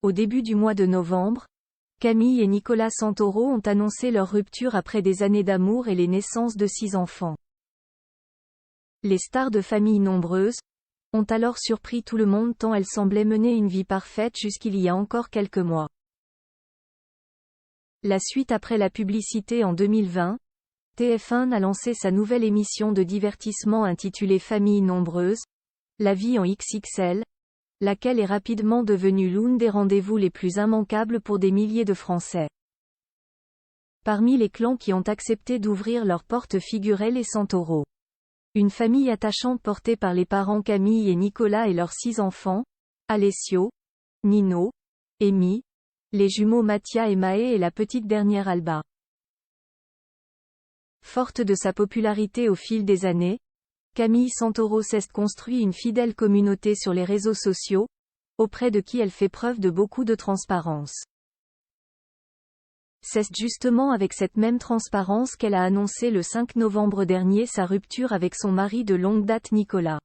Au début du mois de novembre, Camille et Nicolas Santoro ont annoncé leur rupture après des années d'amour et les naissances de 6 enfants. Les stars de familles nombreuses ont alors surpris tout le monde tant elles semblaient mener une vie parfaite jusqu'il y a encore quelques mois. La suite après la publicité en 2020, TF1 a lancé sa nouvelle émission de divertissement intitulée Famille nombreuse, la vie en XXL, laquelle est rapidement devenue l'une des rendez-vous les plus immanquables pour des milliers de Français. Parmi les clans qui ont accepté d'ouvrir leurs portes figuraient les Santoro. Une famille attachante portée par les parents Camille et Nicolas et leurs 6 enfants, Alessio, Nino, Amy, les jumeaux Mattia et Maë et la petite dernière Alba. Forte de sa popularité au fil des années, Camille Santoro s'est construit une fidèle communauté sur les réseaux sociaux, auprès de qui elle fait preuve de beaucoup de transparence. C'est justement avec cette même transparence qu'elle a annoncé le 5 novembre dernier sa rupture avec son mari de longue date Nicolas.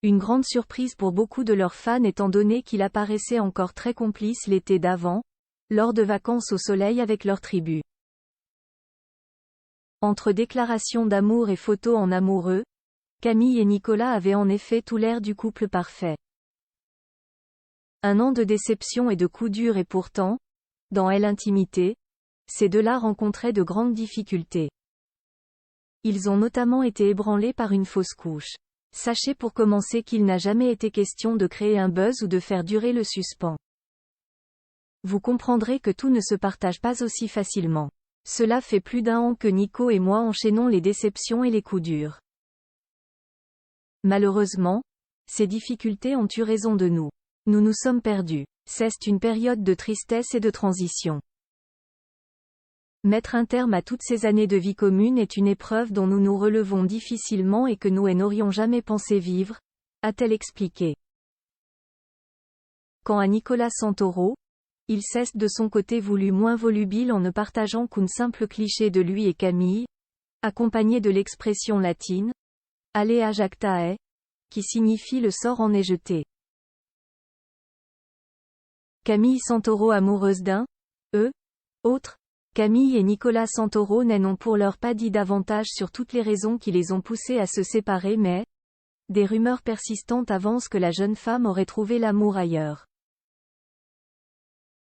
Une grande surprise pour beaucoup de leurs fans étant donné qu'il apparaissait encore très complice l'été d'avant, lors de vacances au soleil avec leur tribu. Entre déclarations d'amour et photos en amoureux, Camille et Nicolas avaient en effet tout l'air du couple parfait. Un an de déception et de coups durs et pourtant, dans l'intimité, ces deux-là rencontraient de grandes difficultés. Ils ont notamment été ébranlés par une fausse couche. Sachez pour commencer qu'il n'a jamais été question de créer un buzz ou de faire durer le suspens. Vous comprendrez que tout ne se partage pas aussi facilement. Cela fait plus d'1 an que Nico et moi enchaînons les déceptions et les coups durs. Malheureusement, ces difficultés ont eu raison de nous. Nous nous sommes perdus. C'est une période de tristesse et de transition. Mettre un terme à toutes ces années de vie commune est une épreuve dont nous nous relevons difficilement et que nous n'aurions jamais pensé vivre, a-t-elle expliqué. Quant à Nicolas Santoro, il s'est de son côté voulu moins volubile en ne partageant qu'une simple cliché de lui et Camille, accompagné de l'expression latine « Alea jactae », qui signifie le sort en est jeté. Camille Santoro amoureuse d'un autre. Camille et Nicolas Santoro n'ont pour l'heure pas dit davantage sur toutes les raisons qui les ont poussés à se séparer mais des rumeurs persistantes avancent que la jeune femme aurait trouvé l'amour ailleurs.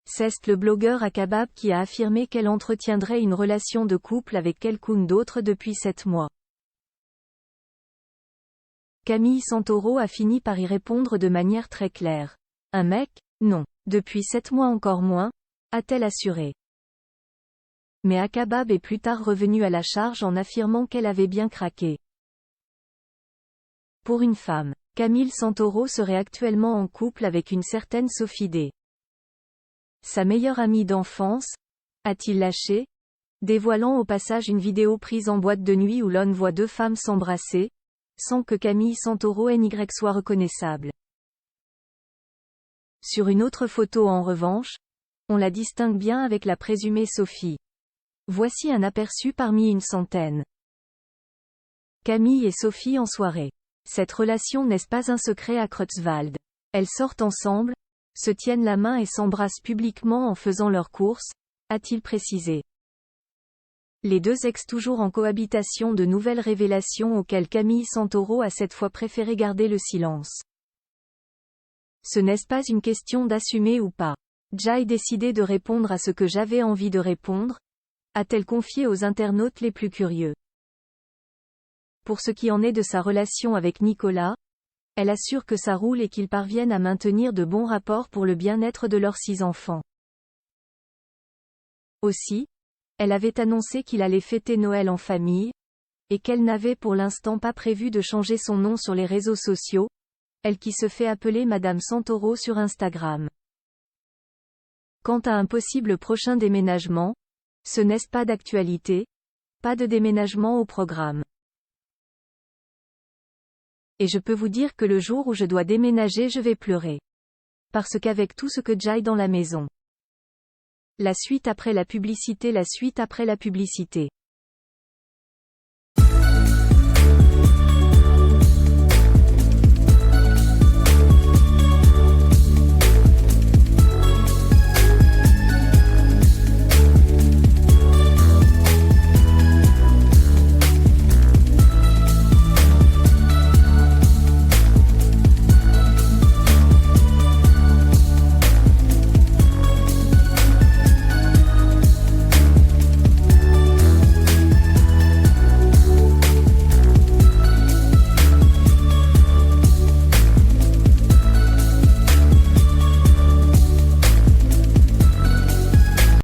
C'est le blogueur Akabab qui a affirmé qu'elle entretiendrait une relation de couple avec quelqu'un d'autre depuis 7 mois. Camille Santoro a fini par y répondre de manière très claire. Un mec? Non. Depuis 7 mois encore moins, a-t-elle assuré. Mais Akabab est plus tard revenu à la charge en affirmant qu'elle avait bien craqué. Pour une femme, Camille Santoro serait actuellement en couple avec une certaine Sophie D. Sa meilleure amie d'enfance, a-t-il lâché, dévoilant au passage une vidéo prise en boîte de nuit où l'on voit 2 femmes s'embrasser, sans que Camille Santoro NY soit reconnaissable. Sur une autre photo en revanche, on la distingue bien avec la présumée Sophie. Voici un aperçu parmi une centaine. Camille et Sophie en soirée. Cette relation n'est pas un secret à Creutzwald. Elles sortent ensemble, se tiennent la main et s'embrassent publiquement en faisant leurs courses, a-t-il précisé. Les deux ex toujours en cohabitation, de nouvelles révélations auxquelles Camille Santoro a cette fois préféré garder le silence. Ce n'est pas une question d'assumer ou pas. J'ai décidé de répondre à ce que j'avais envie de répondre, a-t-elle confié aux internautes les plus curieux. Pour ce qui en est de sa relation avec Nicolas, elle assure que ça roule et qu'ils parviennent à maintenir de bons rapports pour le bien-être de leurs 6 enfants. Aussi, elle avait annoncé qu'il allait fêter Noël en famille, et qu'elle n'avait pour l'instant pas prévu de changer son nom sur les réseaux sociaux, elle qui se fait appeler Madame Santoro sur Instagram. Quant à un possible prochain déménagement, ce n'est pas d'actualité, pas de déménagement au programme. Et je peux vous dire que le jour où je dois déménager je vais pleurer. Parce qu'avec tout ce que j'ai dans la maison. La suite après la publicité.